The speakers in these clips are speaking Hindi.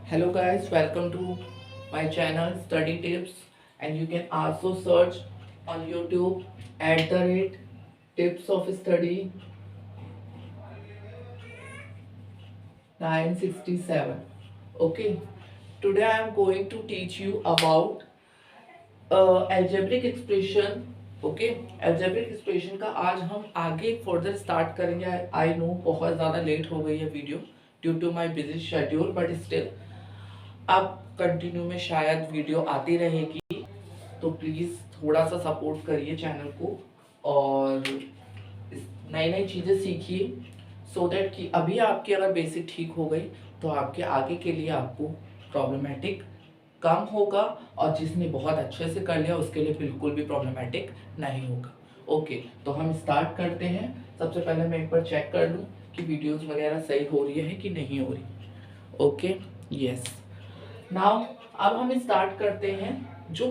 Hello guys, welcome to my channel Study Tips, and you can also search on YouTube @tips of study 967. Okay, today I am going to teach you about algebraic expression. Okay, algebraic expression का आज हम आगे फर्दर स्टार्ट करेंगे. आई नो बहुत ज़्यादा लेट हो गई है video due to my busy schedule, but still अब कंटिन्यू में शायद वीडियो आती रहेगी, तो प्लीज़ थोड़ा सा सपोर्ट करिए चैनल को और नई नई चीज़ें सीखिए सो दैट कि अभी आपकी अगर बेसिक ठीक हो गई तो आपके आगे के लिए आपको प्रॉब्लमेटिक कम होगा, और जिसने बहुत अच्छे से कर लिया उसके लिए बिल्कुल भी प्रॉब्लमेटिक नहीं होगा. ओके, तो हम स्टार्ट करते हैं. सबसे पहले मैं एक बार चेक कर लूँ कि वीडियोस वगैरह सही हो रही है कि नहीं हो रही. Okay, yes. नाउ अब हम स्टार्ट करते हैं. जो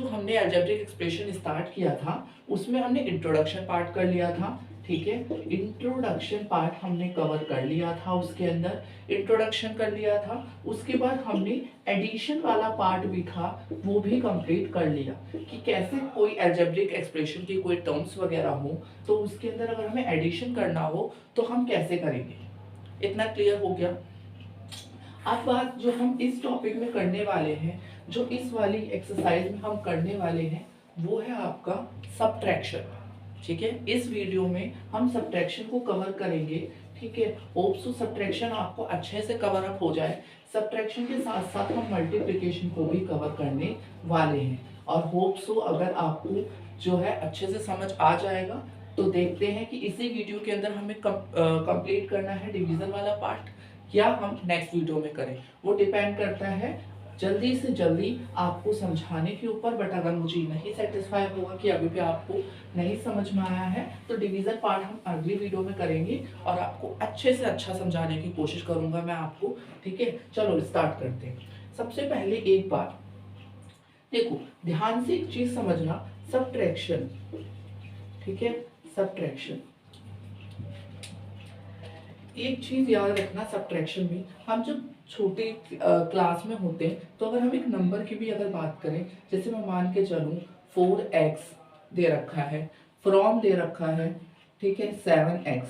हमने अलजेब्रिक एक्सप्रेशन स्टार्ट किया था उसमें हमने इंट्रोडक्शन पार्ट कर लिया था. ठीक है, इंट्रोडक्शन पार्ट हमने कवर कर लिया था. उसके अंदर इंट्रोडक्शन कर लिया था. उसके बाद हमने एडिशन वाला पार्ट भी था, वो भी कंप्लीट कर लिया कि कैसे कोई अलजेब्रिक एक्सप्रेशन की कोई टर्म्स वगैरह हो तो उसके अंदर अगर हमें एडिशन करना हो तो हम कैसे करेंगे. इतना क्लियर हो गया. अब बात जो हम इस टॉपिक में करने वाले हैं, जो इस वाली एक्सरसाइज में हम करने वाले हैं, वो है आपका सब्ट्रैक्शन. ठीक है, इस वीडियो में हम सब्ट्रैक्शन को कवर करेंगे. ठीक है, होप सो सब्ट्रैक्शन आपको अच्छे से कवर अप हो जाए. सब्ट्रैक्शन के साथ साथ हम मल्टीप्लिकेशन को भी कवर करने वाले हैं, और होप सो अगर आपको जो है अच्छे से समझ आ जाएगा. तो देखते हैं कि इसी वीडियो के अंदर हमें कंप्लीट करना है डिवीजन वाला पार्ट या हम नेक्स्ट वीडियो में करें. वो डिपेंड करता है जल्दी से जल्दी आपको समझाने के ऊपर. बट अगर मुझे नहीं सेटिस्फाई होगा कि अभी भी आपको नहीं समझ में आया है तो डिवीजन पार्ट हम अगली वीडियो में करेंगे और आपको अच्छे से अच्छा समझाने की कोशिश करूंगा मैं आपको. ठीक है, चलो स्टार्ट करते हैं. सबसे पहले एक बात देखो, ध्यान से एक चीज समझना. सब्ट्रैक्शन, ठीक है, सब्ट्रैक्शन एक चीज याद रखना. सब्ट्रैक्शन में हम जब छोटे क्लास में होते हैं तो अगर हम एक नंबर की भी अगर बात करें, जैसे मैं मान के चलूं 4x दे रखा है, फ्रॉम दे रखा है, ठीक है, 7x,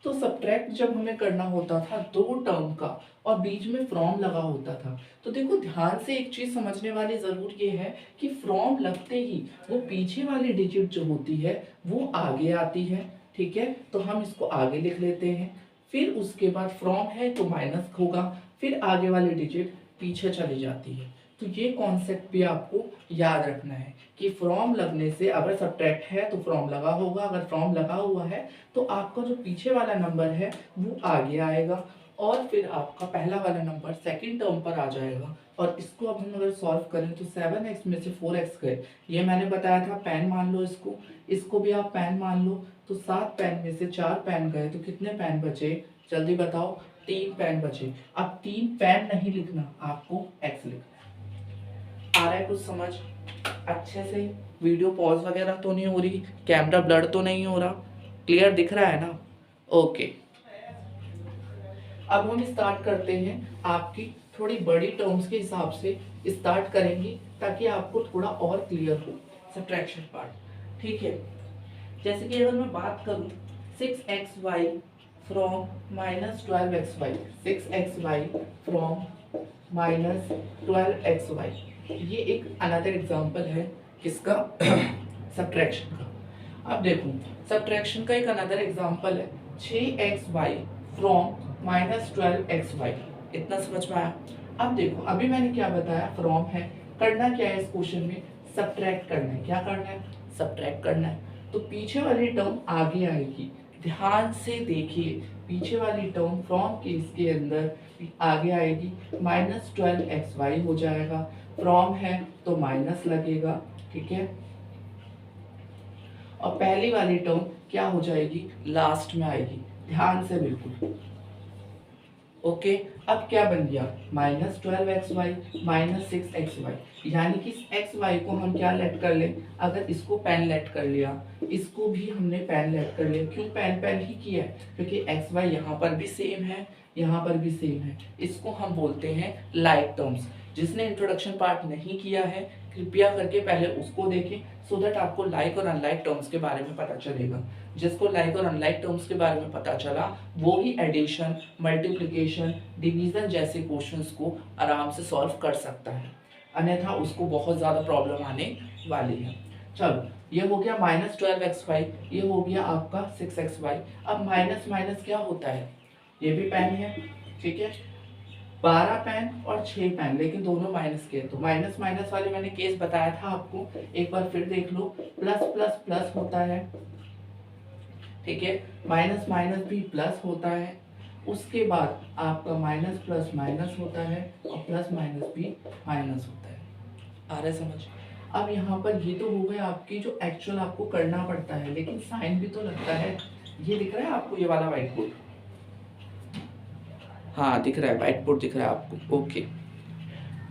तो सब्ट्रैक्ट जब हमें करना होता था दो टर्म का और बीच में फ्रॉम लगा होता था, तो देखो ध्यान से एक चीज समझने वाली जरूर ये है कि फ्रॉम लगते ही वो पीछे वाली डिजिट जो होती है वो आगे आती है. ठीक है, तो हम इसको आगे लिख लेते हैं. फिर उसके बाद फ्रॉम है तो माइनस होगा, फिर आगे वाली डिजिट पीछे चली जाती है. तो ये कॉन्सेप्ट भी आपको याद रखना है कि फ्रॉम लगने से अगर सब्ट्रैक्ट है तो फ्रॉम लगा होगा, अगर फ्रॉम लगा हुआ है तो आपका जो पीछे वाला नंबर है वो आगे आएगा, और फिर आपका पहला वाला नंबर सेकंड टर्म पर आ जाएगा. और इसको अब हम अगर सॉल्व करें तो 7x में से 4x गए, ये मैंने बताया था पेन मान लो इसको, इसको भी आप पेन मान लो. तो 7 पेन में से 4 पेन गए तो कितने पेन बचे, जल्दी बताओ. 3 पेन बचे. अब 3 पेन नहीं लिखना, आपको x लिखना है. आ रहा है कुछ समझ अच्छे से? वीडियो पॉज वगैरह तो नहीं हो रही, कैमरा ब्लर तो नहीं हो रहा, क्लियर दिख रहा है ना? ओके, अब हम स्टार्ट करते हैं. आपकी थोड़ी बड़ी टर्म्स के हिसाब से स्टार्ट करेंगे ताकि आपको थोड़ा और क्लियर हो सब्ट्रैक्शन पार्ट. ठीक है, जैसे कि अगर मैं बात करूं 6xy from -12xy, 6xy from -12xy, ये एक अनदर एग्जांपल है किसका? सब्ट्रैक्शन का. अब देखो, सब्ट्रैक्शन का एक अनदर एग्जांपल है 6xy फ्रॉम -12xy. इतना समझ में आया? अब देखो, अभी मैंने क्या बताया, फ्रॉम है, करना क्या है इस क्वेश्चन में, सब्ट्रैक्ट करना है. क्या करना है? सब्ट्रैक्ट करना है. तो पीछे वाली टर्म आगे आएगी. ध्यान से देखिए, पीछे वाली टर्म फ्रॉम के इसके अंदर आगे आएगी. -12xy हो जाएगा. फ्रॉम है तो माइनस लगेगा. ठीक है, और पहली वाली टर्म क्या हो जाएगी, लास्ट में आएगी. ध्यान से बिल्कुल. ओके, अब क्या बन गया, -12xy -6xy, यानी कि एक्स वाई को हम क्या लेट कर लें, अगर इसको पेन लेट कर लिया, इसको भी हमने पेन लेट कर लिया। क्यों पेन पेन ही किया है, क्योंकि एक्स वाई यहाँ पर भी सेम है, यहाँ पर भी सेम है। इसको हम बोलते हैं लाइक टर्म्स। जिसने इंट्रोडक्शन पार्ट नहीं किया है, कृपया करके पहले उसको देखें, सो दैट आपको लाइक और अनलाइक टर्म्स के बारे में पता चलेगा। जिसको लाइक और अनलाइक टर्म्स के बारे में पता चला, वो ही एडिशन, मल्टीप्लिकेशन, डिवीजन जैसे क्वेश्चंस को आराम से सॉल्व कर सकता है, अन्यथा उसको बहुत ज़्यादा प्रॉब्लम आने वाली है। चलो, ये हो गया -12xy, ये हो गया आपका 6xy। अब माइनस माइनस क्या होता है, ये भी पेन है, ठीक है, 12 पेन और 6 पेन, लेकिन दोनों माइनस के। तो माइनस माइनस वाले मैंने केस बताया था आपको, एक बार फिर देख लो। प्लस प्लस प्लस होता है, ठीक है, माइनस माइनस भी प्लस होता है, उसके बाद आपका माइनस प्लस माइनस होता है, और प्लस माइनस भी माइनस होता है। आ रहा है समझ। अब यहाँ पर ये तो हो गए आपकी जो एक्चुअल आपको करना पड़ता है, लेकिन साइन भी तो लगता है। ये दिख रहा है आपको, ये वाला व्हाइट बोर्ड, हाँ दिख रहा है, व्हाइट बोर्ड दिख रहा है आपको, ओके।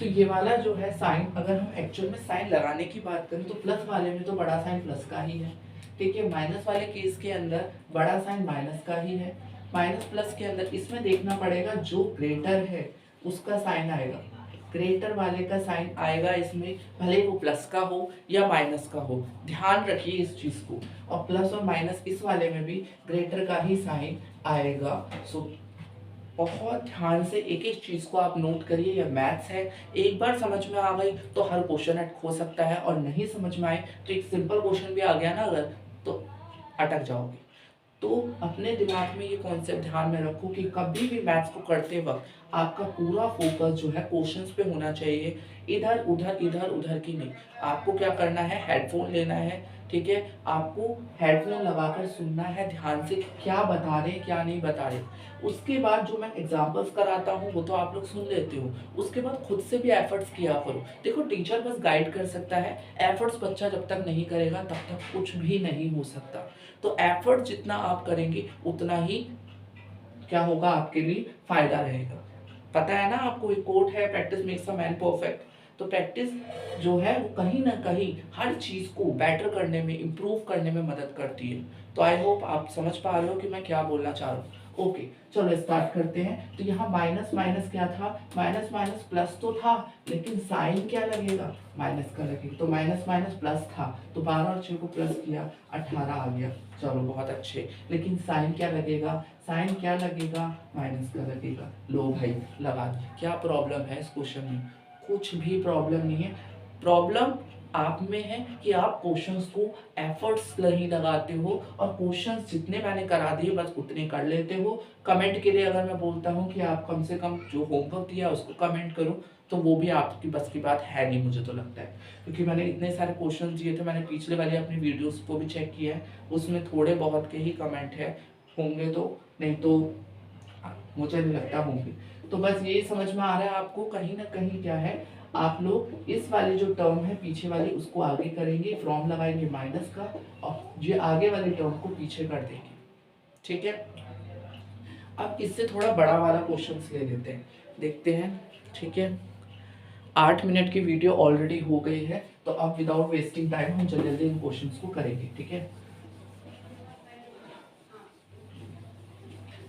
तो ये वाला जो है साइन, अगर हम एक्चुअल में साइन लगाने की बात करें तो प्लस वाले में तो बड़ा साइन प्लस का ही है, ठीक है। माइनस वाले केस के अंदर बड़ा साइन माइनस का ही है। माइनस प्लस के अंदर इसमें देखना पड़ेगा, जो ग्रेटर है उसका साइन आएगा, ग्रेटर वाले का साइन आएगा इसमें, भले वो प्लस का हो या माइनस का हो, ध्यान रखिए इस चीज को। और प्लस और माइनस इस वाले में भी ग्रेटर का ही साइन आएगा। सो बहुत ध्यान से एक एक चीज को आप नोट करिए। यह मैथ्स है, एक बार समझ में आ गई तो हर क्वेश्चन हो सकता है, और नहीं समझ में आए तो एक सिंपल क्वेश्चन भी आ गया ना अगर, तो अटक जाओगे। तो अपने दिमाग में ये कॉन्सेप्ट ध्यान में रखो कि कभी भी मैथ्स को करते वक्त आपका पूरा फोकस जो है क्वेश्चंस पे होना चाहिए, इधर उधर इधर उधर की नहीं। आपको क्या करना है, हेडफोन लेना है, ठीक है, आपको हेडफोन लगाकर सुनना है ध्यान से, क्या बता रहे क्या नहीं बता रहे। उसके बाद जो मैं एग्जांपल्स कराता हूँ वो तो आप लोग सुन लेते हो, उसके बाद खुद से भी एफर्ट्स किया करो। देखो टीचर बस गाइड कर सकता है, एफर्ट्स बच्चा जब तक नहीं करेगा तब तक कुछ भी नहीं हो सकता। तो एफर्ट जितना आप करेंगे उतना ही क्या होगा, आपके लिए फायदा रहेगा। पता है ना आपको, एक कोट है, practice makes a man perfect. तो प्रैक्टिस जो है वो कहीं ना कहीं हर चीज को बेटर करने में, इम्प्रूव करने में मदद करती है। तो आई होप आप समझ पा रहे हो कि मैं क्या बोलना चाह रहा हूँ। ओके, चलो स्टार्ट करते हैं। तो यहाँ माइनस माइनस क्या था, माइनस माइनस प्लस तो था, लेकिन साइन क्या लगेगा, माइनस का लगेगा। तो माइनस माइनस प्लस था, तो 12 और 6 को प्लस किया, 18 आ गया। चलो बहुत अच्छे, लेकिन साइन क्या लगेगा, साइन क्या लगेगा, माइनस का लगेगा। लो भाई लगा दिया। क्या प्रॉब्लम है इस क्वेश्चन में, कुछ भी प्रॉब्लम नहीं है। प्रॉब्लम आप में है कि आप क्वेश्चंस को एफर्ट्स नहीं लगाते हो, और क्वेश्चंस जितने मैंने करा दिए बस उतने कर लेते हो। कमेंट के लिए अगर मैं बोलता हूँ कि आप कम से कम जो होमवर्क दिया उसको कमेंट करो, तो वो भी आपकी बस की बात है नहीं, मुझे तो लगता है। क्योंकि मैंने इतने सारे क्वेश्चन दिए थे, मैंने पिछले वाले अपनी वीडियोस को भी चेक किया है, उसमें थोड़े बहुत के ही कमेंट है, होंगे तो, नहीं तो मुझे नहीं लगता होंगे। तो बस ये समझ में आ रहा है आपको, कहीं ना कहीं क्या है, आप लोग इस वाली जो टर्म है पीछे वाली उसको आगे करेंगे, फ्रॉम लगाएंगे माइनस का, और ये आगे वाली टर्म को पीछे कर देंगे, ठीक है। अब इससे थोड़ा बड़ा वाला क्वेश्चन ले लेते हैं, देखते हैं, ठीक है। 8 मिनट की वीडियो ऑलरेडी हो गई है, तो अब विदाउट वेस्टिंग टाइम हम जल्दी जल्दी इन क्वेश्चन को करेंगे, ठीक है।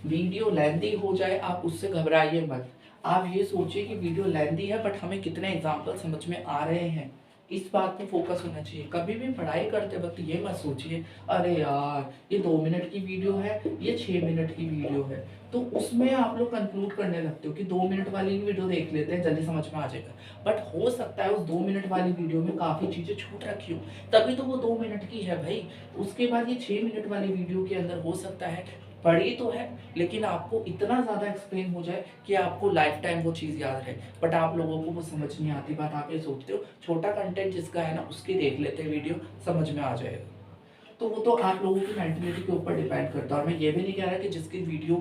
वीडियो लेंथी हो जाए आप उससे घबराइए मत, आप ये सोचिए कि वीडियो लेंथी है बट हमें कितने एग्जाम्पल समझ में आ रहे हैं, इस बात पे फोकस होना चाहिए। कभी भी पढ़ाई करते वक्त ये मत सोचिए अरे यार ये 2 मिनट की वीडियो है, ये 6 मिनट की वीडियो है, तो उसमें आप लोग कंक्लूड करने लगते हो कि 2 मिनट वाली वीडियो देख लेते हैं जल्दी समझ में आ जाएगा। बट हो सकता है उस 2 मिनट वाली वीडियो में काफ़ी चीज़ें छूट रखी हो, तभी तो वो 2 मिनट की है भाई। उसके बाद ये 6 मिनट वाली वीडियो के अंदर हो सकता है पढ़ी तो है, लेकिन आपको इतना ज़्यादा एक्सप्लेन हो जाए कि आपको लाइफ टाइम वो चीज़ याद रहे, बट आप लोगों को वो समझ नहीं आती। बात आप ये सोचते हो छोटा कंटेंट जिसका है ना उसकी देख लेते हैं वीडियो, समझ में आ जाएगा। तो वो तो आप लोगों की मेंटलिटी के ऊपर डिपेंड करता है। और मैं ये भी नहीं कह रहा कि जिसकी वीडियो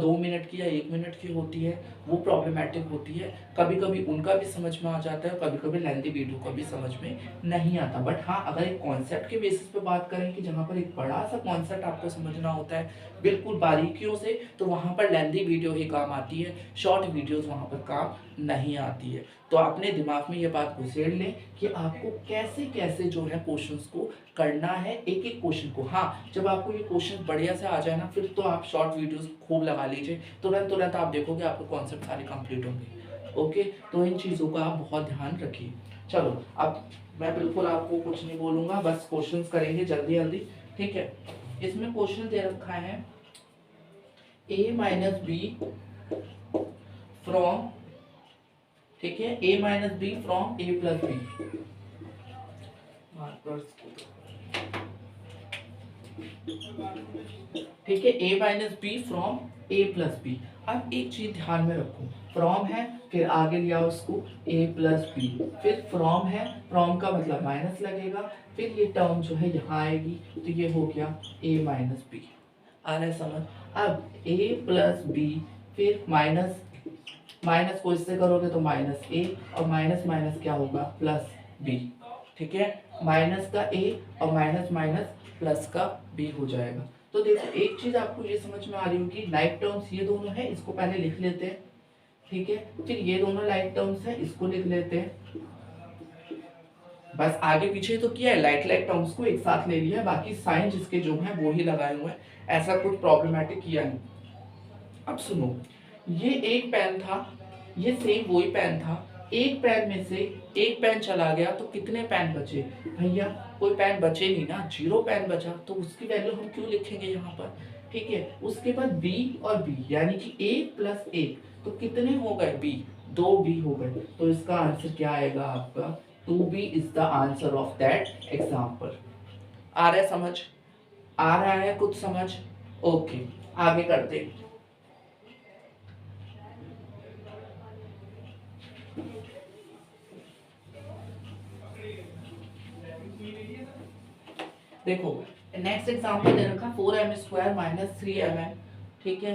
2 मिनट की या 1 मिनट की होती है वो प्रॉब्लमेटिक होती है। कभी कभी उनका भी समझ में आ जाता है, कभी कभी लेंथी वीडियो का भी समझ में नहीं आता। बट हाँ, अगर एक कॉन्सेप्ट के बेसिस पे बात करें कि जहाँ पर एक बड़ा सा कॉन्सेप्ट आपको समझना होता है बिल्कुल बारीकियों से, तो वहाँ पर लेंथी वीडियो ही काम आती है, शॉर्ट वीडियोस वहाँ पर काम नहीं आती है। तो अपने दिमाग में ये बात घुसेड़ लें कि आपको कैसे कैसे जो है क्वेश्चंस को करना है, एक एक क्वेश्चन को। हाँ, जब आपको ये क्वेश्चन बढ़िया से आ जाए ना, फिर तो आप शॉर्ट वीडियोस खूब लगा लीजिए, तुरंत तुरंत आप देखोगे आपके कॉन्सेप्ट सारे कंप्लीट होंगे। ओके, तो इन चीज़ों का आप बहुत ध्यान रखिए। चलो, अब मैं बिल्कुल आपको कुछ नहीं बोलूँगा, बस क्वेश्चंस करेंगे जल्दी जल्दी, ठीक है। इसमें क्वेश्चन दे रखा है a माइनस बी फ्रॉम, ठीक है, a minus B from a plus B. ठीक है, a minus B from a plus B. अब एक चीज ध्यान में रखो, फ्रॉम है, फिर आगे लिया उसको a प्लस बी, फिर फ्रॉम है, फ्रॉम का मतलब माइनस लगेगा, फिर ये टर्म जो है यहाँ आएगी, तो ये हो गया a माइनस बी। आ रहा है समझ? अब a प्लस बी, फिर माइनस, माइनस को इससे करोगे तो माइनस a, और माइनस माइनस क्या होगा, प्लस b। ठीक है, माइनस का a और माइनस माइनस प्लस का b हो जाएगा। तो देखो, एक चीज आपको ये समझ में आ रही होगी, लाइक टर्म्स ये दोनों है, इसको पहले लिख लेते हैं, ठीक है। फिर ये दोनों लाइक टर्म्स है, इसको लिख लेते हैं। बस आगे पीछे तो किया है, लाइक लाइक टर्म्स को एक साथ ले लिया, बाकी साइन जिसके जो है वो ही लगाए हुए हैं, ऐसा कुछ प्रॉब्लमेटिक किया नहीं। अब सुनो, ये एक पेन था, ये सेम वही पेन था, एक पेन में से एक पेन चला गया तो कितने पेन बचे भैया? कोई पेन बचे नहीं ना, 0 पेन बचा, तो उसकी वैल्यू हम क्यों लिखेंगे यहाँ पर? ठीक है, उसके बाद b और b, यानी कि a प्लस 1, तो कितने हो गए b? 2b हो गए। तो इसका आंसर क्या आएगा आपका? 2b is the answer of that example. आ रहा है समझ? आ रहा है कुछ समझ? ओके, आगे करते हैं। देखो, नेक्स्ट एग्जांपल दे रखा 4m स्क्वायर माइनस 3mn, ठीक है,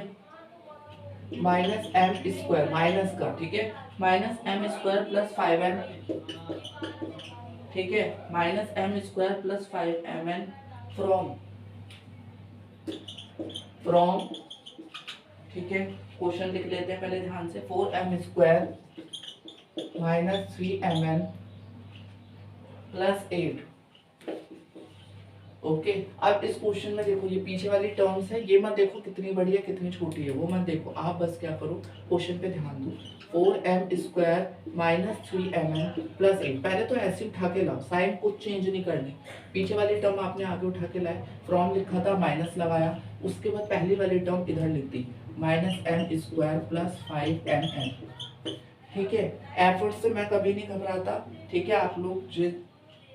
माइनस एम स्क्वायर, माइनस का, ठीक है, minus M square plus 5m, ठीक है, minus M square plus 5mn from, from, ठीक है, क्वेश्चन लिख लेते हैं पहले ध्यान से, 4m square minus 3mn plus 8। Okay, अब इस क्वेश्चन में देखो, ये पीछे वाली टर्म्स है, ये मत देखो कितनी बड़ी है कितनी छोटी है, वो मत देखो, आप बस क्या करो, क्वेश्चन पे ध्यान दो। 4m square minus 3mn plus 8, पहले तो ऐसे उठा के लाओ, साइन कुछ चेंज नहीं करनी, पीछे वाली टर्म आपने आगे उठा के लाए, फ्रॉम लिखा था माइनस लगाया, उसके बाद पहली वाली टर्म इधर लिख दी, minus M square plus 5mn। ठीक है, एफर्ट से मैं कभी नहीं घबराता, ठीक है, आप लोग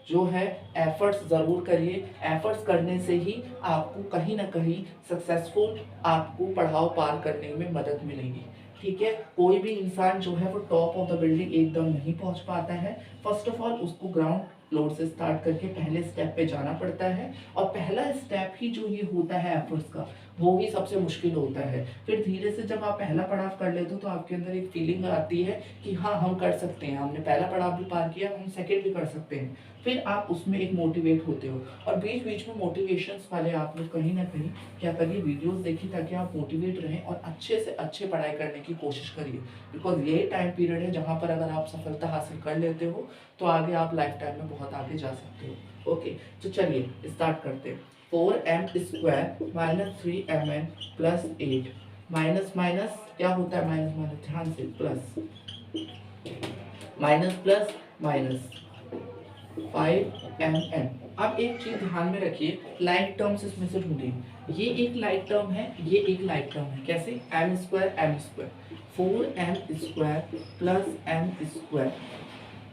जो है एफर्ट्स ज़रूर करिए, एफर्ट्स करने से ही आपको कहीं ना कहीं सक्सेसफुल आपको पढ़ाओ पार करने में मदद मिलेगी। ठीक है, कोई भी इंसान जो है वो टॉप ऑफ द बिल्डिंग एकदम नहीं पहुंच पाता है। फर्स्ट ऑफ ऑल उसको ग्राउंड फ्लोर से स्टार्ट करके पहले स्टेप पे जाना पड़ता है, और पहला स्टेप ही जो ये होता है एफर्ट्स का, वो ही सबसे मुश्किल होता है। फिर धीरे से जब आप पहला पड़ाव कर लेते हो तो आपके अंदर एक फीलिंग आती है कि हाँ हम कर सकते हैं, हमने पहला पड़ाव भी पार किया, हम सेकेंड भी कर सकते हैं। फिर आप उसमें एक मोटिवेट होते हो, और बीच बीच में मोटिवेशंस वाले आप लोग कहीं ना कहीं क्या करिए, वीडियोस देखिए, ताकि आप मोटिवेट रहें और अच्छे से अच्छे पढ़ाई करने की कोशिश करिए। बिकॉज ये टाइम पीरियड है जहाँ पर अगर आप सफलता हासिल कर लेते हो तो आगे आप लाइफ टाइम में बहुत आगे जा सकते हो। ओके, तो चलिए स्टार्ट करते हैं। 4m square minus 3mn plus 8, minus minus क्या होता है, माइनस माइनस ध्यान से, plus, minus plus minus 5mn। अब एक चीज ध्यान में रखिए, लाइक टर्म्स इसमें से ढूंढिए, ये एक लाइक टर्म है, ये एक लाइक टर्म है, कैसे, m square 4m square plus m square,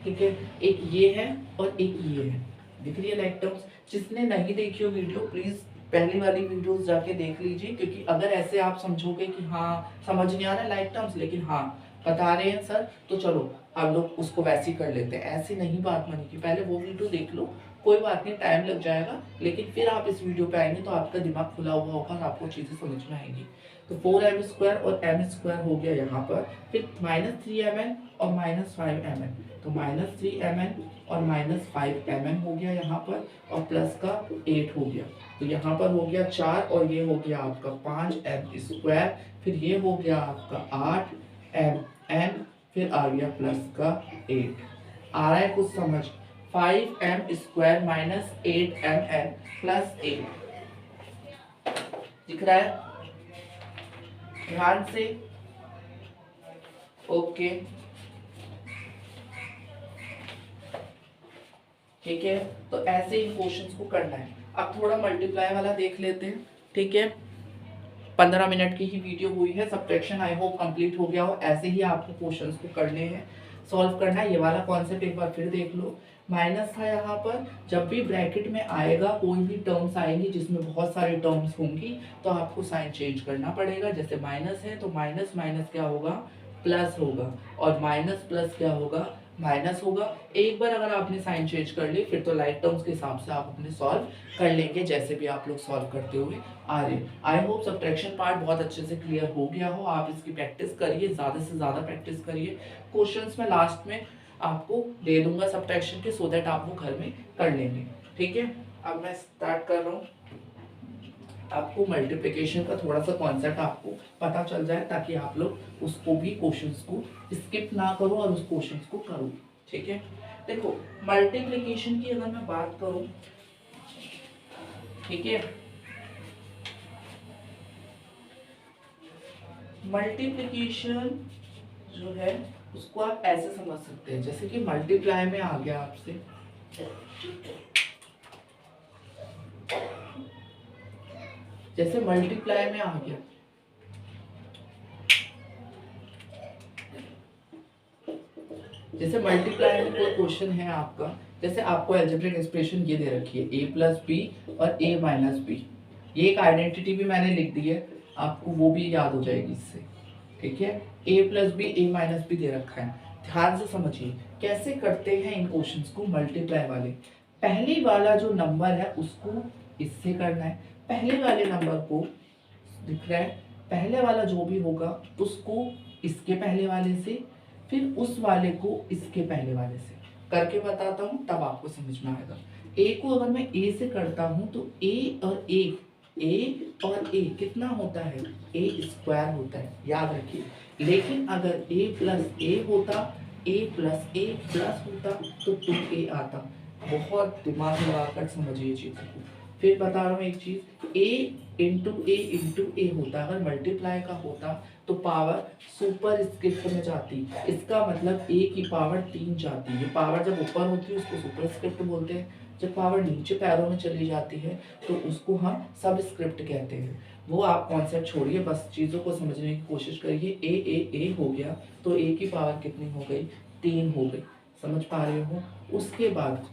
ठीक है, एक ये है और एक ये है, दिख रही है लाइक टर्म्स? जिसने नहीं देखी हो वीडियो, प्लीज पहली वाली वीडियोस जाके देख लीजिए, क्योंकि अगर ऐसे आप समझोगे कि हाँ समझ नहीं आ रहा है लाइक टर्म्स, लेकिन हाँ बता रहे हैं सर, तो चलो हम लोग उसको वैसे ही कर लेते हैं, ऐसी नहीं बात मानेगी, पहले वो वीडियो देख लो, कोई बात नहीं, टाइम लग जाएगा, लेकिन फिर आप इस वीडियो पे आएंगे तो आपका दिमाग खुला हुआ होगा और आपको चीज़ें समझ में आएंगी। तो 4m² और m² हो गया यहाँ पर, फिर -3mn और -5mn, तो -3mn और -5mn हो गया यहाँ पर, और प्लस का 8 हो गया, तो यहाँ पर हो गया 4 और ये हो गया आपका 5m², फिर ये हो गया आपका 8mn, फिर आ गया प्लस का 8। आ रहा है कुछ समझ? 5m² माइनस 8mn प्लस 8 दिख रहा है ध्यान से? ओके, ठीक है, तो ऐसे इन क्वेश्चंस को करना है। अब थोड़ा मल्टीप्लाई वाला देख लेते हैं, ठीक है। 15 मिनट की ही वीडियो हुई है, सब्ट्रैक्शन आई होप कंप्लीट हो गया हो। ऐसे ही आपको क्वेश्चंस को करने हैं, सॉल्व करना है। ये वाला कॉन्सेप्ट एक बार फिर देख लो। माइनस था यहाँ पर, जब भी ब्रैकेट में आएगा, कोई भी टर्म्स आएंगी जिसमें बहुत सारी टर्म्स होंगी, तो आपको साइन चेंज करना पड़ेगा। जैसे माइनस है तो माइनस माइनस क्या होगा, प्लस होगा, और माइनस प्लस क्या होगा, माइनस होगा। एक बार अगर आपने साइन चेंज कर ली, फिर तो लाइक टर्म्स के हिसाब से आप अपने सॉल्व कर लेंगे, जैसे भी आप लोग सॉल्व करते हुए आ रहे। आई होप सब्ट्रैक्शन पार्ट बहुत अच्छे से क्लियर हो गया हो। आप इसकी प्रैक्टिस करिए, ज़्यादा से ज़्यादा प्रैक्टिस करिए। क्वेश्चंस में लास्ट में आपको दे दूंगा सब्ट्रैक्शन के, सो दैट आप वो घर में कर लेंगे, ठीक है। अब मैं स्टार्ट कर रहा हूँ। आपको मल्टीप्लिकेशन का थोड़ा सा कॉन्सेप्ट आपको पता चल जाए, ताकि आप लोग उसको भी क्वेश्चंस को स्किप ना करो और उस क्वेश्चंस को करो, ठीक है। देखो, मल्टीप्लिकेशन की अगर मैं बात करूं, ठीक है, मल्टीप्लिकेशन जो है उसको आप ऐसे समझ सकते हैं, जैसे कि मल्टीप्लाई में आ गया आपसे, जैसे मल्टीप्लाई में आ गया, जैसे मल्टीप्लाई में कोई क्वेश्चन है आपका, जैसे आपको अलजेब्रिक एक्सप्रेशन ये दे रखी है a+b और a-b, ये एक आइडेंटिटी भी मैंने लिख दी है, आपको वो भी याद हो जाएगी इससे, ठीक है। a+b a-b दे रखा है, ध्यान से समझिए कैसे करते हैं इन क्वेश्चंस को मल्टीप्लाई वाले। पहले वाला जो नंबर है उसको इससे करना है, पहले वाले नंबर को दिख रहा है, पहले वाला जो भी होगा उसको इसके पहले वाले से, फिर उस वाले को इसके पहले वाले से करके बताता हूँ, तब आपको समझ में आएगा। ए को अगर मैं ए से करता हूँ तो ए और ए कितना होता है, a² होता है, याद रखिए। लेकिन अगर a+a होता, a+a+ होता तो 2a आता। बहुत दिमाग लगाकर समझिए चीज़ों को। फिर बता रहा हूँ एक चीज़, a होता, अगर मल्टीप्लाई का होता तो पावर सुपर स्क्रिप्ट में जाती, इसका मतलब a की पावर 3 जाती है। पावर जब ऊपर होती है उसको सुपर स्क्रिप्ट बोलते हैं, जब पावर नीचे पैरों में चली जाती है तो उसको हम सब स्क्रिप्ट कहते हैं। वो आप कॉन्सेप्ट छोड़िए, बस चीज़ों को समझने की कोशिश करिए। ए हो गया तो a की पावर कितनी हो गई, 3 हो गई, समझ पा रहे हो। उसके बाद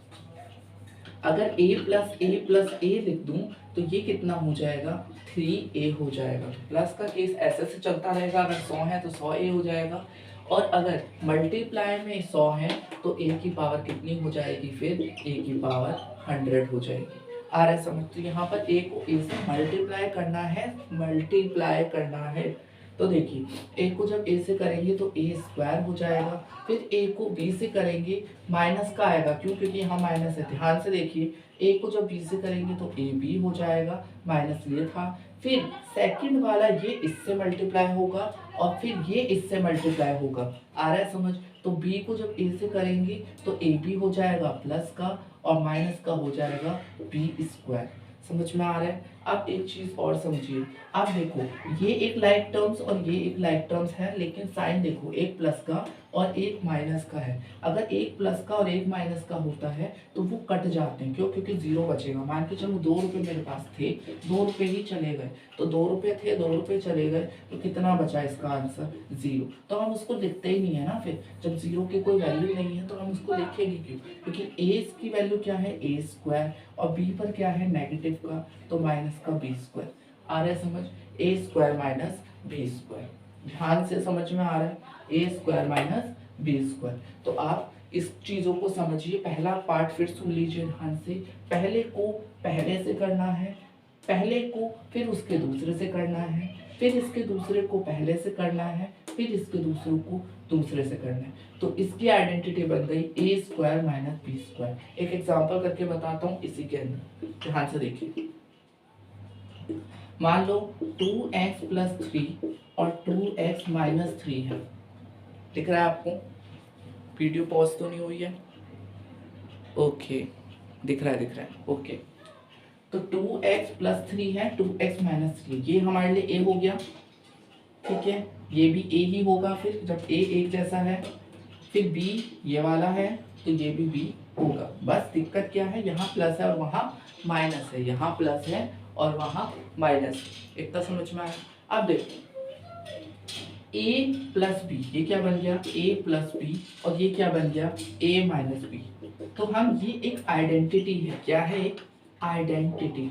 अगर a+a+a लिख दूं तो ये कितना हो जाएगा, 3a हो जाएगा। प्लस का केस ऐसे से चलता रहेगा, अगर 100 है तो 100a हो जाएगा, और अगर मल्टीप्लाई में 100 है तो a की पावर कितनी हो जाएगी, फिर a की पावर 100 हो जाएगी। आ रहा है समझ? तो यहाँ पर a को a से मल्टीप्लाई करना है, तो देखिए a को जब a से करेंगे तो a² हो जाएगा, फिर a को b से करेंगे माइनस का आएगा, क्यों, क्योंकि यहाँ माइनस है। ध्यान से देखिए, a को जब b से करेंगे तो ab हो जाएगा, माइनस ये था। फिर सेकंड वाला ये इससे मल्टीप्लाई होगा और फिर ये इससे मल्टीप्लाई होगा। आ रहा है समझ? तो b को जब a से करेंगे तो ab हो जाएगा प्लस का, और माइनस का हो जाएगा b²। समझ में आ रहा है? अब एक चीज और समझिए, अब देखो ये एक लाइक टर्म्स और ये एक लाइक टर्म्स है, लेकिन साइन देखो, एक प्लस का और एक माइनस का है। अगर एक प्लस का और एक माइनस का होता है तो वो कट जाते हैं, क्यों, क्योंकि 0 बचेगा। मान के चलो 2 रुपये मेरे पास थे, 2 रुपये ही चले गए, तो 2 रुपये थे, 2 रुपये चले गए, तो कितना बचा इसका आंसर, 0। तो हम उसको लिखते ही नहीं है ना, फिर जब 0 की कोई वैल्यू नहीं है तो हम उसको लिखेंगे क्यों, क्योंकि a की वैल्यू क्या है, a² और b पर क्या है, नेगेटिव का, तो माइनस का b²। आ रहा है समझ? a² minus b²। ध्यान से समझ में आ रहा है, a² माइनस b²। तो आप इस चीज़ों को समझिए। पहला पार्ट फिर सुन लीजिए ध्यान से। पहले को पहले से करना है, पहले को फिर उसके दूसरे से करना है, फिर इसके दूसरे को पहले से करना है, फिर इसके दूसरे को दूसरे से करना है। तो इसकी आइडेंटिटी बन गई ए स्क्वायर माइनस बी स्क्वायर। एक एग्जांपल करके बताता हूँ इसी के अंदर, ध्यान से देखिए। मान लो 2x प्लस 3 और 2x माइनस 3 है। दिख रहा है आपको? वीडियो पॉज तो नहीं हुई है? ओके, दिख रहा है, ओके। तो 2x प्लस 3 है, 2x माइनस 3, ये हमारे लिए a हो गया, ठीक है। ये भी a ही होगा फिर, जब a एक जैसा है। फिर b ये वाला है, तो ये भी b होगा। बस दिक्कत क्या है, यहाँ प्लस है और वहाँ माइनस है, यहाँ प्लस है और वहाँ माइनस। इतना समझ में आया? अब देखो a प्लस बी, ये क्या बन गया a प्लस बी, और ये क्या बन गया a माइनस बी। तो हम ये एक आइडेंटिटी है, क्या है? एक आइडेंटिटी,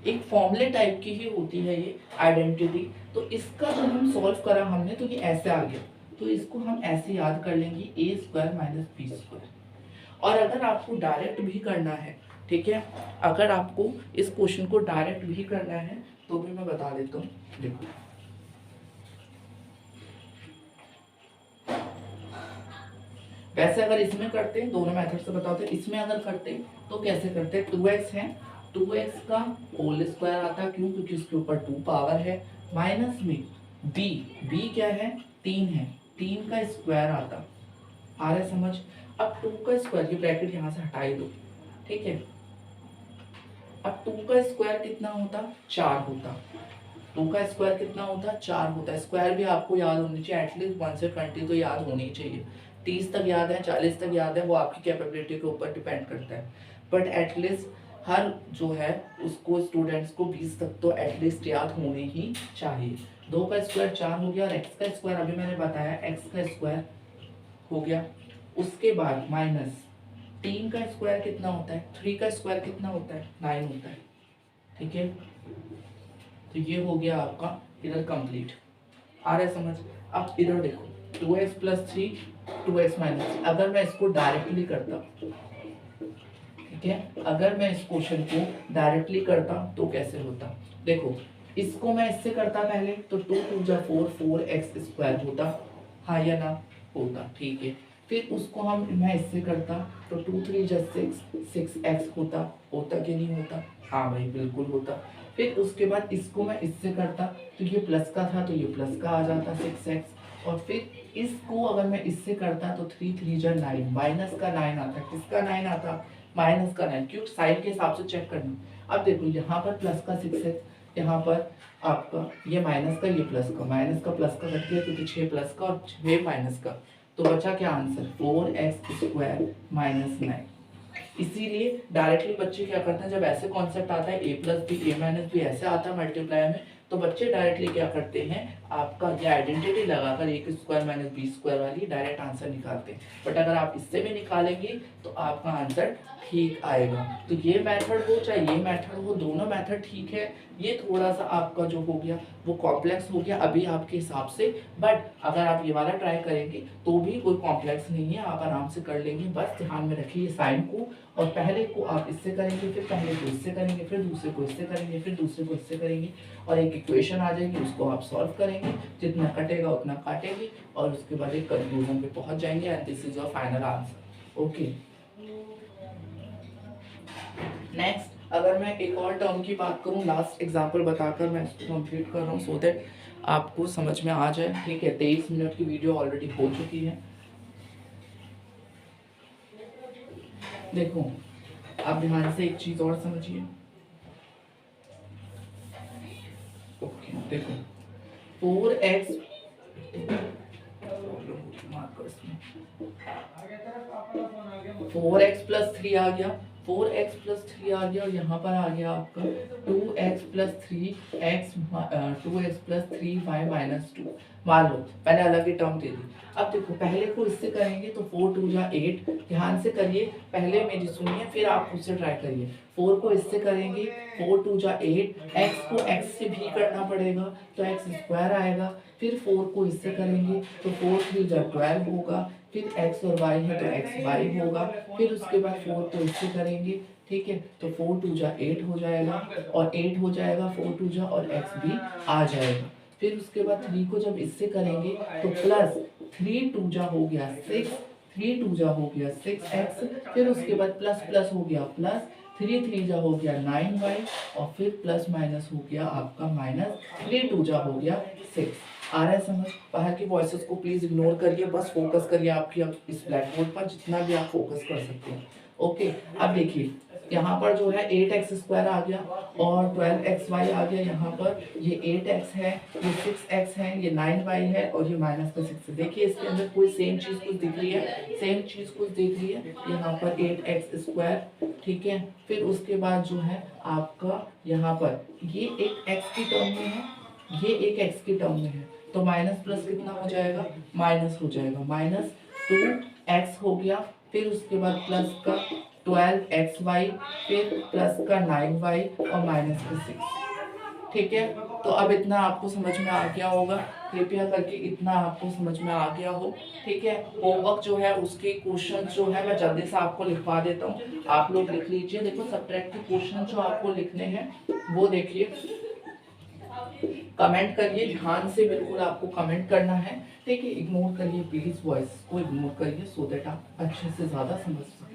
एक फॉर्मूले टाइप की ही होती है ये आइडेंटिटी। तो इसका जब हम सॉल्व करा हमने तो ये ऐसे आ गया, तो इसको हम ऐसे याद कर लेंगे a square minus B square. और अगर आपको डायरेक्ट भी करना है, ठीक है, अगर आपको इस क्वेश्चन को डायरेक्ट भी करना है तो भी मैं बता देता हूँ। देखो वैसे अगर इसमें करते हैं, दोनों मेथड से बताते हैं, इसमें अगर करते हैं तो कैसे करते हैं? 2x है, 2x का होल स्क्वायर आता है, क्यों? क्योंकि इसके ऊपर 2 पावर है, माइनस में b क्या है? 3 है, 3 का स्क्वायर आता। आ रहा है समझ? अब 2 का स्क्वायर, ये ब्रैकेट यहाँ से हटा ही दो, ठीक है। अब 2 का स्क्वायर कितना होता? 4 होता। 2 का स्क्वायर कितना होता? 4 होता है। स्क्वायर भी आपको याद होनी चाहिए, एटलीस्ट 1 से 20 तो याद होनी चाहिए। 30 तक याद है, 40 तक याद है, वो आपकी कैपेबिलिटी के ऊपर डिपेंड करता है। बट एटलीस्ट हर जो है उसको, स्टूडेंट्स को 20 तक तो एटलीस्ट याद होने ही चाहिए। 2 का स्क्वायर 4 हो गया, और x का स्क्वायर अभी मैंने बताया, x का स्क्वायर हो गया। उसके बाद माइनस 3 का स्क्वायर कितना होता है? 3 का स्क्वायर कितना होता है? 9 होता है, ठीक है। तो ये हो गया आपका इधर कंप्लीट। आ रहा है समझ? अब इधर देखो 2x प्लस 3, 2x माइनस 3। अगर मैं इसको डायरेक्टली करता, ठीक है, अगर मैं इस क्वेश्चन को डायरेक्टली करता तो कैसे होता? देखो इसको मैं इससे करता पहले, तो 2 2 जा 4, 4x स्क्वायर होता, हाँ या ना? होता, ठीक है। फिर उसको मैं इससे करता तो 2 3 जा 6, 6x होता कि नहीं होता? हाँ भाई बिल्कुल होता। फिर उसके बाद इसको मैं इससे करता तो ये प्लस का था, तो ये प्लस का आ जाता 6x। और फिर इसको अगर मैं इससे करता तो 3 3 जा 9, माइनस का 9 आता। किसका 9 आता? माइनस का 9, क्यों? साइन के हिसाब से चेक करना। अब देखो यहाँ पर प्लस का 6x, यहाँ पर आपका ये माइनस का, ये प्लस का, माइनस का प्लस का कट गया, क्योंकि 6 प्लस का और 6 माइनस का, तो बचा क्या आंसर? 4x square minus 9। इसीलिए डायरेक्टली बच्चे क्या करते हैं, जब ऐसे कॉन्सेप्ट आता है a plus B, A minus B ऐसे आता है मल्टीप्लाई में, तो बच्चे डायरेक्टली क्या करते हैं, आपका ये आइडेंटिटी लगाकर ए स्क्वायर माइनस बी स्क्वायर वाली डायरेक्ट आंसर निकालते हैं। बट अगर आप इससे भी निकालेंगे तो आपका आंसर ठीक आएगा। तो ये मेथड हो चाहे ये मेथड हो, दोनों मेथड ठीक है। ये थोड़ा सा आपका जो हो गया वो कॉम्प्लेक्स हो गया अभी आपके हिसाब से, बट अगर आप ये वाला ट्राई करेंगे तो भी कोई कॉम्प्लेक्स नहीं है, आप आराम से कर लेंगे। बस ध्यान में रखिए साइन को, और पहले को आप इससे करेंगे, फिर पहले को इससे करेंगे, फिर दूसरे को इससे करेंगे, फिर दूसरे को इससे करेंगे, और एक इक्वेशन आ जाएगी, उसको आप सॉल्व करेंगे, जितना कटेगा उतना काटेंगे, और उसके बाद एक कंक्लूजन पे पहुंच जाएंगे, and this is your final answer. Okay, next अगर मैं एक और टर्म की बात करूं, लास्ट एग्जांपल बताकर मैं इसको कंप्लीट कर रहा हूं सो दैट आपको समझ में आ जाए, ठीक है। 23 मिनट की वीडियो ऑलरेडी हो चुकी है। देखो आप ध्यान से एक चीज और समझिए। ओके देखो 4x 4x प्लस 3 आ गया, 4x प्लस 3 आ गया, और यहाँ पर आ गया आपका 2x प्लस 3y माइनस 2। मान लो मैंने अलग ही टर्म दे दी। अब देखो पहले को इससे करेंगे तो 4 2 जा 8। ध्यान से करिए, पहले मेरी सुनिए फिर आप खुद से ट्राई करिए। 4 को इससे करेंगे 4 2 जा 8, x को x से भी करना पड़ेगा तो x स्क्वायर आएगा। फिर 4 को इससे करेंगे तो 4 3 जा 12 होगा। फिर x और y है तो x y होगा। फिर उसके बाद 4 को इससे करेंगे, ठीक है, तो 4 2 जा 8 हो जाएगा और 8 हो जाएगा 4 2 जा और x भी आ जाएगा। फिर उसके बाद 3 को जब इससे करेंगे तो प्लस 3 2 जा हो गया 6, 3 2 जा हो गया 6x। फिर उसके बाद प्लस प्लस हो गया प्लस, 3 3 जा हो गया 9y और फिर प्लस माइनस हो गया आपका माइनस 3 2 जा हो गया 6। आ रहा है समझ? बाहर की वॉइसेस को प्लीज इग्नोर करिए, बस फोकस करिए आपकी अब इस ब्लैक बोर्ड पर जितना भी आप फोकस कर सकते हैं। ओके, अब देखिए यहाँ पर जो है 8x स्क्वायर आ गया और 12xy आ गया। यहाँ पर ये 8x है, ये 6x है, ये 9y है और ये माइनस का 6 है। देखिए इसके अंदर कोई सेम चीज़ कुछ दिख रही है, सेम चीज़ कुछ दिख रही है। यहाँ पर 8x स्क्वायर, ठीक है। फिर उसके बाद जो है आपका यहाँ पर ये एक x की टर्म में है, ये एक x की टर्म में है, तो माइनस प्लस कितना हो जाएगा, माइनस हो जाएगा, माइनस 2x हो गया। फिर उसके बाद प्लस का 12xy, फिर प्लस का 9y और माइनस का 6, ठीक है। तो अब इतना आपको समझ में आ गया होगा, कृपया करके इतना आपको समझ में आ गया हो, ठीक है। होमवर्क जो है उसके क्वेश्चन जो है मैं जल्दी से आपको लिखवा देता हूँ, आप लोग लिख लीजिए। देखो सब्ट्रैक्ट के क्वेश्चन जो आपको लिखने हैं वो देखिए, कमेंट करिए, ध्यान से बिल्कुल आपको कमेंट करना है, ठीक है। इग्नोर करिए प्लीज, वॉइस को इग्नोर करिए सो दैट आप अच्छे से ज़्यादा समझ सकें।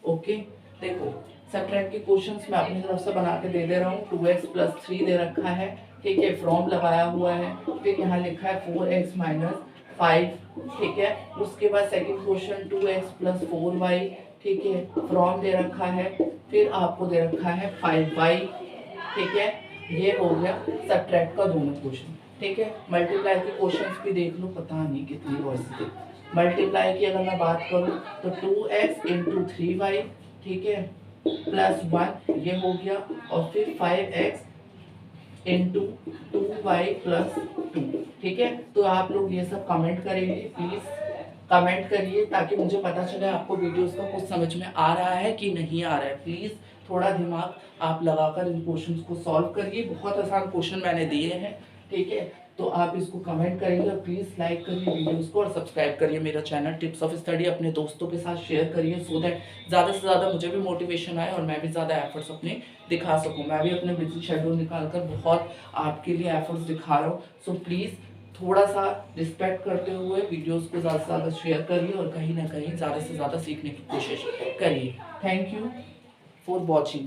ओके, देखो सब्ट्रैक्ट के क्वेश्चंस मैं अपनी तरफ से बना के दे रहा हूँ। 2x प्लस 3 दे रखा है, ठीक है, फ्रॉम लगाया हुआ है। फिर यहाँ लिखा है 4x माइनस 5, ठीक है। उसके बाद second question 2x plus 4y, ठीक है, फ्रॉम दे रखा है। फिर आपको दे रखा है 5y, ठीक है। ये हो गया सब्ट्रैक्ट का दोनों क्वेश्चन, ठीक है। मल्टीप्लाई के क्वेश्चंस भी देख लो, पता नहीं कितनी वॉइस। मल्टीप्लाई की अगर मैं बात करूँ तो 2x इंटू 3y, ठीक है, प्लस 1 ये हो गया और फिर 5x इंटू 2y प्लस 2, ठीक है। तो आप लोग ये सब कमेंट करेंगे, प्लीज कमेंट करिए ताकि मुझे पता चले आपको वीडियोस का कुछ समझ में आ रहा है कि नहीं आ रहा है। प्लीज थोड़ा दिमाग आप लगाकर इन क्वेश्चंस को सॉल्व करिए, बहुत आसान क्वेश्चन मैंने दिए हैं, ठीक है। तो आप इसको कमेंट करिए और प्लीज़ लाइक करिए वीडियोस को और सब्सक्राइब करिए मेरा चैनल टिप्स ऑफ स्टडी, अपने दोस्तों के साथ शेयर करिए सो दैट ज़्यादा से ज़्यादा मुझे भी मोटिवेशन आए और मैं भी ज़्यादा एफर्ट्स अपने दिखा सकूँ। मैं भी अपने बिजी शेड्यूल निकाल कर बहुत आपके लिए एफर्ट्स दिखा रहा हूँ। सो प्लीज़ थोड़ा सा रिस्पेक्ट करते हुए वीडियोस को ज़्यादा से ज़्यादा शेयर करिए और कहीं ना कहीं ज़्यादा से ज़्यादा सीखने की कोशिश करिए। Thank you for watching.